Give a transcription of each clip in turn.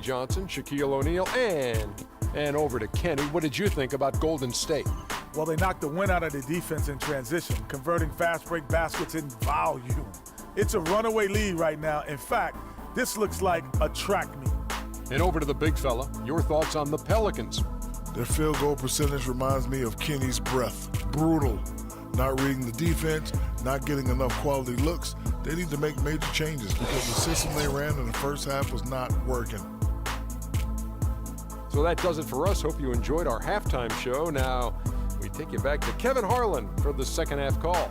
Johnson, Shaquille O'Neal, and over to Kenny. What did you think about Golden State? Well, they knocked the wind out of the defense in transition, converting fast break baskets in volume. It's a runaway lead right now. In fact, this looks like a track meet. And over to the big fella, your thoughts on the Pelicans. Their field goal percentage reminds me of Kenny's breath. Brutal. Not reading the defense, not getting enough quality looks. They need to make major changes because the system they ran in the first half was not working. So that does it for us. Hope you enjoyed our halftime show. Now we take you back to Kevin Harlan for the second half call.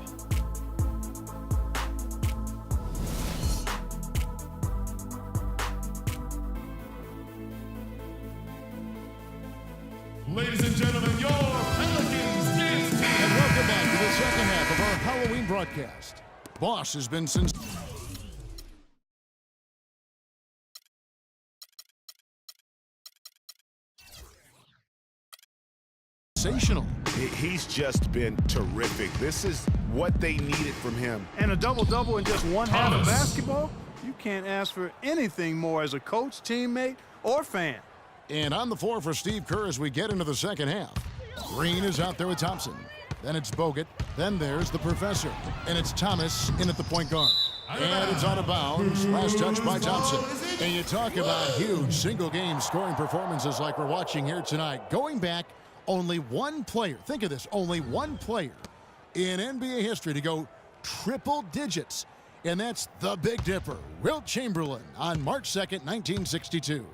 Ladies and gentlemen, your Pelicans game team. And welcome back to the second half of our Halloween broadcast. Boss has been sensational. He's just been terrific. This is what they needed from him. And a double-double in just one half of basketball? You can't ask for anything more as a coach, teammate, or fan. And on the floor for Steve Kerr as we get into the second half. Green is out there with Thompson. Then it's Bogut. Then there's the professor. And it's Thomas in at the point guard. And it's out of bounds. Last touch by Thompson. And you talk about huge single-game scoring performances like we're watching here tonight. Going back, only one player, think of this, only one player in NBA history to go triple digits. And that's the Big Dipper, Wilt Chamberlain, on March 2nd, 1962.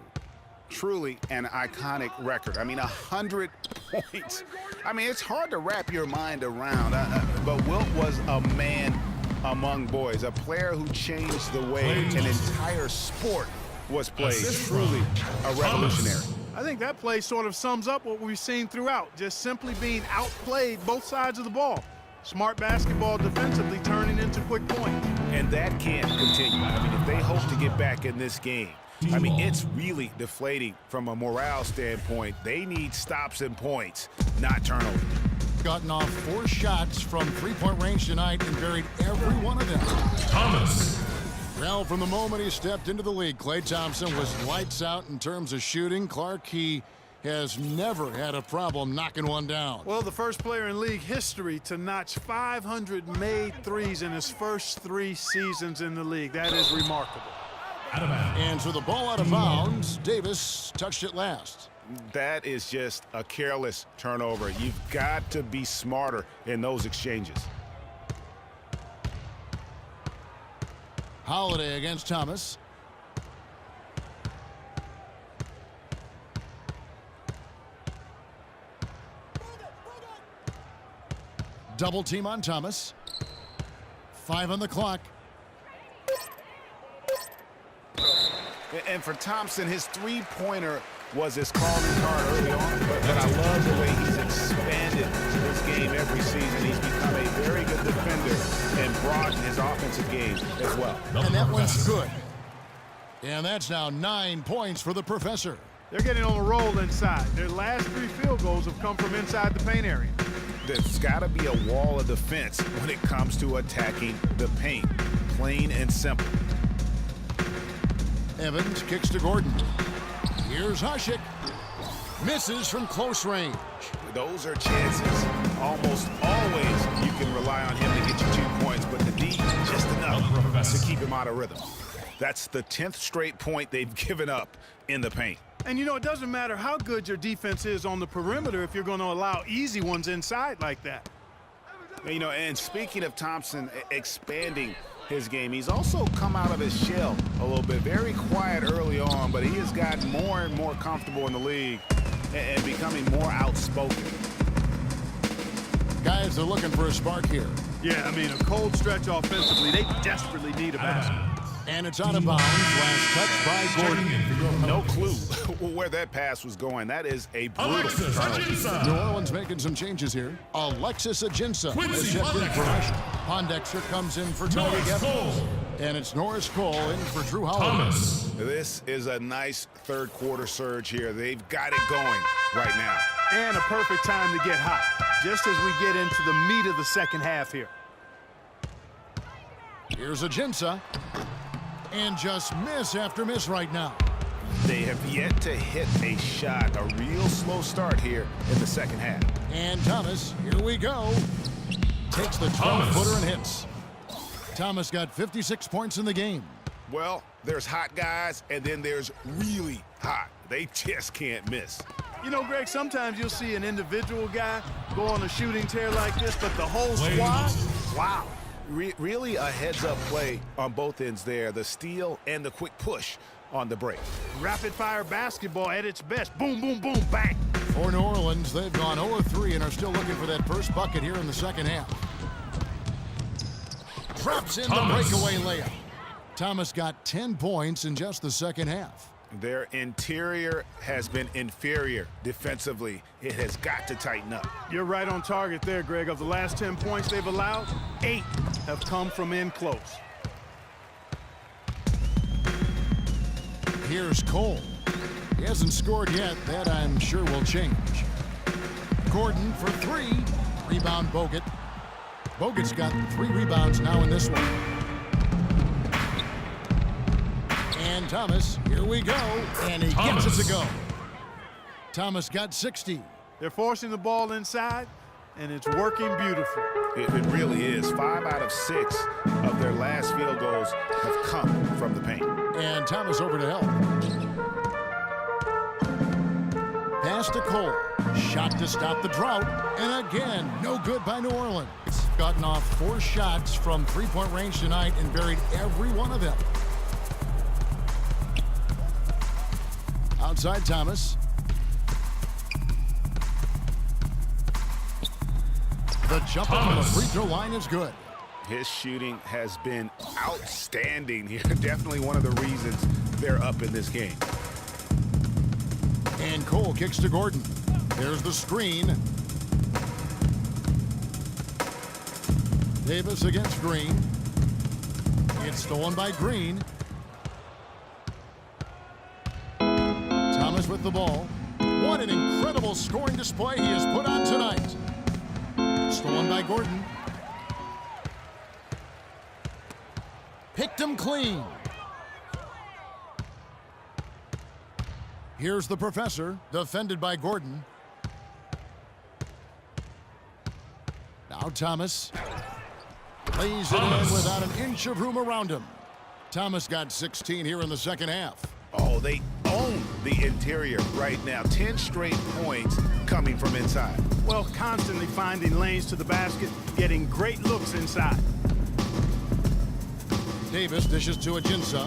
Truly an iconic record. I mean, 100 points. I mean, it's hard to wrap your mind around. But Wilt was a man among boys, a player who changed the way an entire sport was played. Truly a revolutionary. I think that play sort of sums up what we've seen throughout, just simply being outplayed both sides of the ball. Smart basketball defensively turning into quick points. And that can't continue. I mean, if they hope to get back in this game, I mean, it's really deflating from a morale standpoint. They need stops and points, not turnovers. Gotten off 4 shots from three-point range tonight and buried every one of them. Thomas. Well, from the moment he stepped into the league, Klay Thompson was lights out in terms of shooting. Clark, he has never had a problem knocking one down. Well, the first player in league history to notch 500 made threes in his first 3 seasons in the league. That is remarkable. And so the ball out of bounds, Davis touched it last. That is just a careless turnover. You've got to be smarter in those exchanges. Holiday against Thomas. Double team on Thomas. 5 on the clock. And for Thompson, his three-pointer was his calling card early on, but I love the way he's expanded his game every season. He's become a very good defender and broadened his offensive game as well. And that one's good. And that's now 9 points for the professor. They're getting on a roll inside. Their last 3 field goals have come from inside the paint area. There's got to be a wall of defense when it comes to attacking the paint. Plain and simple. Evans kicks to Gordon. Here's Hasek. Misses from close range. Those are chances. Almost always you can rely on him to get you 2 points, but the D just enough to keep him out of rhythm. That's the 10th straight point they've given up in the paint. And, you know, it doesn't matter how good your defense is on the perimeter if you're going to allow easy ones inside like that. You know, and speaking of Thompson expanding his game, he's also come out of his shell a little bit. Very quiet early on, but he has gotten more and more comfortable in the league and becoming more outspoken. Guys are looking for a spark here. Yeah, I mean, a cold stretch offensively. They desperately need a basket. And it's out of bounds. Last touch by Gordon. No clue where that pass was going. That is a brutal turnover. New Orleans making some changes here. Alexis Ajinça has checked in for Rush. Pondexter comes in for Tony Evans. And it's Norris Cole in for Drew Holiday. This is a nice third-quarter surge here. They've got it going right now. And a perfect time to get hot, just as we get into the meat of the second half here. Here's Ajinça. And just miss after miss right now. They have yet to hit a shot. A real slow start here in the second half. And Thomas, here we go. Takes the 12-footer and hits. Thomas got 56 points in the game. Well, there's hot guys, and then there's really hot. They just can't miss. You know, Greg, sometimes you'll see an individual guy go on a shooting tear like this, but the whole squad, wow. Really a heads-up play on both ends there. The steal and the quick push on the break. Rapid-fire basketball at its best. Boom, boom, boom, bang. For New Orleans, they've gone 0-3 and are still looking for that first bucket here in the second half. Drops in the breakaway layup. Thomas got 10 points in just the second half. Their interior has been inferior defensively. It has got to tighten up. You're right on target there, Greg. Of the last 10 points they've allowed, 8 have come from in close. Here's Cole. He hasn't scored yet. That, I'm sure, will change. Gordon for 3. Rebound Bogut. Bogut's got 3 rebounds now in this one. And Thomas, here we go. And he gets it to go. Thomas got 60. They're forcing the ball inside, and it's working beautifully. It really is. 5 out of 6 of their last field goals have come from the paint. And Thomas over to help. Pass to Cole. Shot to stop the drought. And again, no good by New Orleans. Gotten off 4 shots from three-point range tonight and buried every one of them. Outside Thomas. The jumper from the free throw line is good. His shooting has been outstanding here. Definitely one of the reasons they're up in this game. And Cole kicks to Gordon. There's the screen. Davis against Green. It's stolen by Green. Thomas with the ball. What an incredible scoring display he has put on tonight. Stolen by Gordon. Picked him clean. Here's the professor, defended by Gordon. Now Thomas lays it in without an inch of room around him. Thomas got 16 here in the second half. Oh, they own the interior right now. 10 straight points coming from inside. Well, constantly finding lanes to the basket, getting great looks inside. Davis dishes to Ajinça.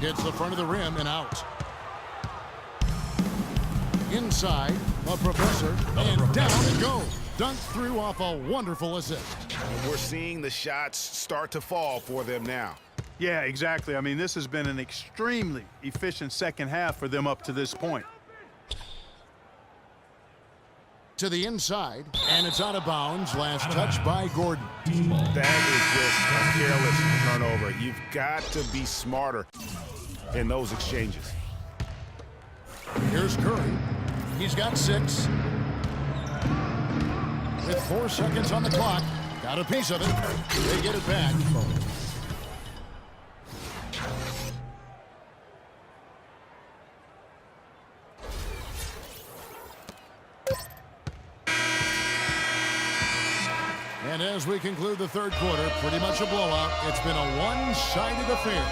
Hits the front of the rim and out. Inside, the professor, and down it goes. Dunked through off a wonderful assist. We're seeing the shots start to fall for them now. Yeah, exactly. I mean, this has been an extremely efficient second half for them up to this point. To the inside, and it's out of bounds. Last touch by Gordon. That is just a careless turnover. You've got to be smarter in those exchanges. Here's Curry. He's got 6. With 4 seconds on the clock. Got a piece of it. They get it back. And as we conclude the third quarter, pretty much a blowout. It's been a one-sided affair.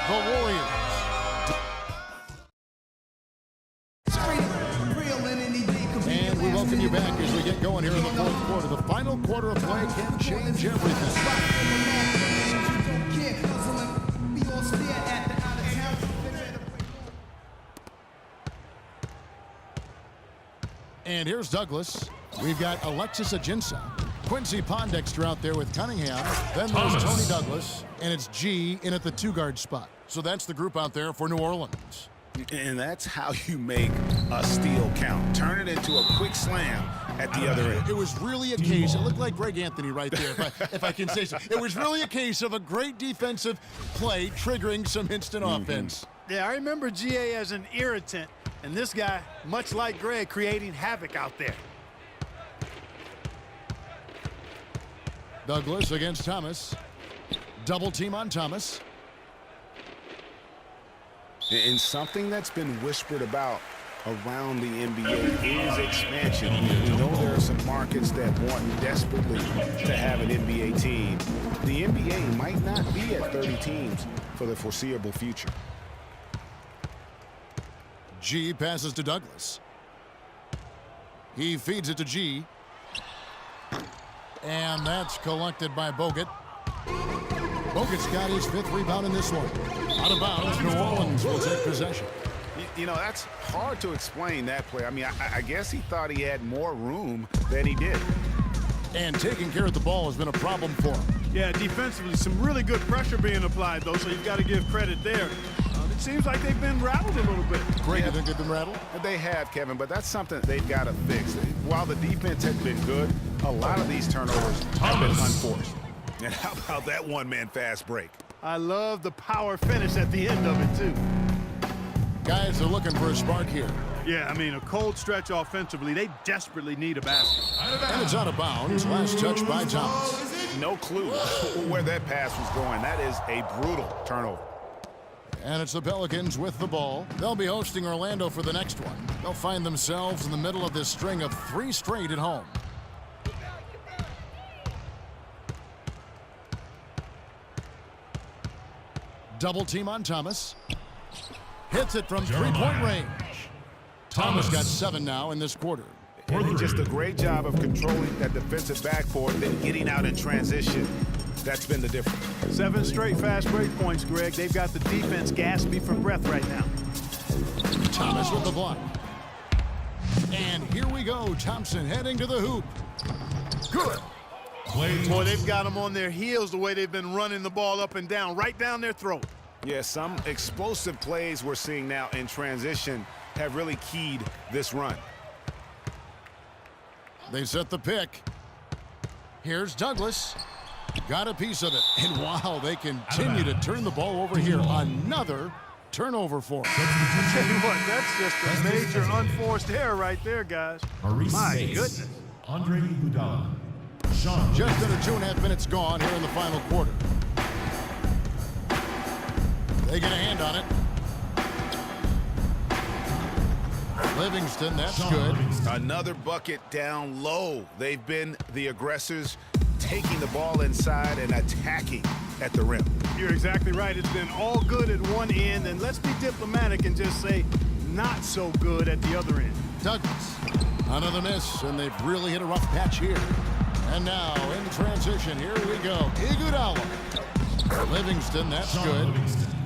The Warriors. And we welcome you back as we get going here in the fourth quarter. The final quarter of play can change everything. And here's Douglas. We've got Alexis Ajinça. Quincy Pondexter out there with Cunningham. Then there's Tony Douglas. And it's G in at the 2-guard spot. So that's the group out there for New Orleans. And that's how you make a steal count. Turn it into a quick slam at the other end. It was really a case. It looked like Greg Anthony right there, if I can say so. It was really a case of a great defensive play triggering some instant offense. Yeah, I remember GA as an irritant, and this guy, much like Greg, creating havoc out there. Douglas against Thomas. Double team on Thomas. And something that's been whispered about around the NBA is expansion. We know there are some markets that want desperately to have an NBA team. The NBA might not be at 30 teams for the foreseeable future. G passes to Douglas. He feeds it to G. And that's collected by Bogut. Bogut's got his 5th rebound in this one. Out of bounds, New Orleans will take possession. You know, that's hard to explain that play. I mean, I guess he thought he had more room than he did. And taking care of the ball has been a problem for him. Yeah, defensively, some really good pressure being applied, though, so you've got to give credit there. It seems like they've been rattled a little bit. Greg, you think they've been rattled? They have, Kevin, but that's something they've got to fix. While the defense has been good, a lot of these turnovers have been unforced. And how about that one-man fast break? I love the power finish at the end of it, too. Guys are looking for a spark here. Yeah, I mean, a cold stretch offensively. They desperately need a basket. And it's out of bounds. Last touch by Thomas. No clue where that pass was going. That is a brutal turnover. And it's the Pelicans with the ball. They'll be hosting Orlando for the next one. They'll find themselves in the middle of this string of 3 straight at home. Double team on Thomas. Hits it from 3-point range. Thomas got 7 now in this quarter. And just a great job of controlling that defensive backboard, then getting out in transition. That's been the difference. 7 straight fast break points, Greg. They've got the defense gasping for breath right now. Thomas with the block. And here we go. Thompson heading to the hoop. Good. Boy, they've got them on their heels the way they've been running the ball up and down, right down their throat. Yeah, some explosive plays we're seeing now in transition have really keyed this run. They set the pick. Here's Douglas. Got a piece of it. And wow, they continue to turn the ball over here. Another turnover for him. I tell you what, that's just a major unforced error right there, guys. My goodness. Andre Iguodala. Just under 2.5 minutes gone here in the final quarter. They get a hand on it. Livingston, that's good. Another bucket down low. They've been the aggressors, taking the ball inside and attacking at the rim. You're exactly right. It's been all good at one end, and let's be diplomatic and just say not so good at the other end. Douglas, another miss, and they've really hit a rough patch here. And now, in transition, here we go. Iguodala. Livingston, that's good.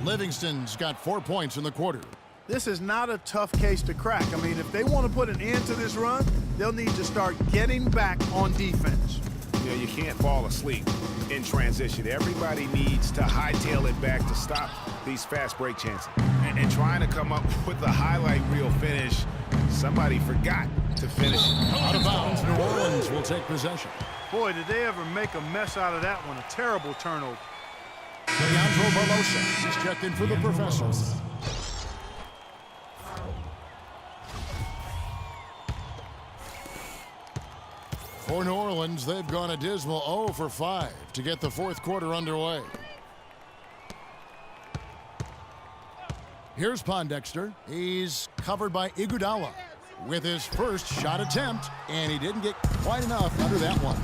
Livingston's got 4 points in the quarter. This is not a tough case to crack. I mean, if they want to put an end to this run, they'll need to start getting back on defense. You know, you can't fall asleep in transition. Everybody needs to hightail it back to stop these fast break chances. And trying to come up with the highlight reel finish, somebody forgot to finish it. Out of bounds, New Orleans will take possession. Boy, did they ever make a mess out of that one. A terrible turnover. Leandro Barbosa is checked in for the Professors. For New Orleans, they've gone a dismal 0 for 5 to get the 4th quarter underway. Here's Pondexter. He's covered by Iguodala with his first shot attempt, and he didn't get quite enough under that one.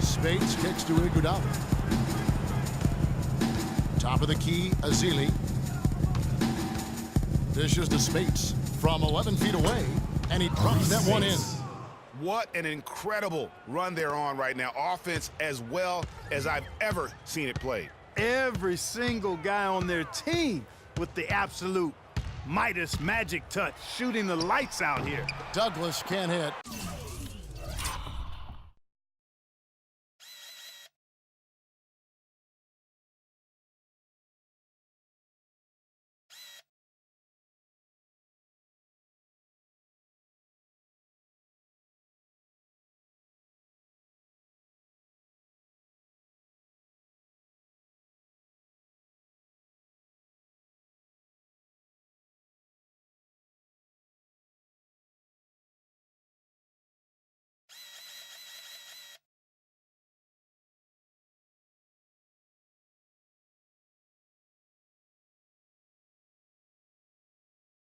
Spades kicks to Iguodala. Top of the key, Azili. Dishes to Spades from 11 feet away, and he drops that one in. What an incredible run they're on right now. Offense as well as I've ever seen it played. Every single guy on their team with the absolute Midas magic touch, shooting the lights out here. Douglas can't hit.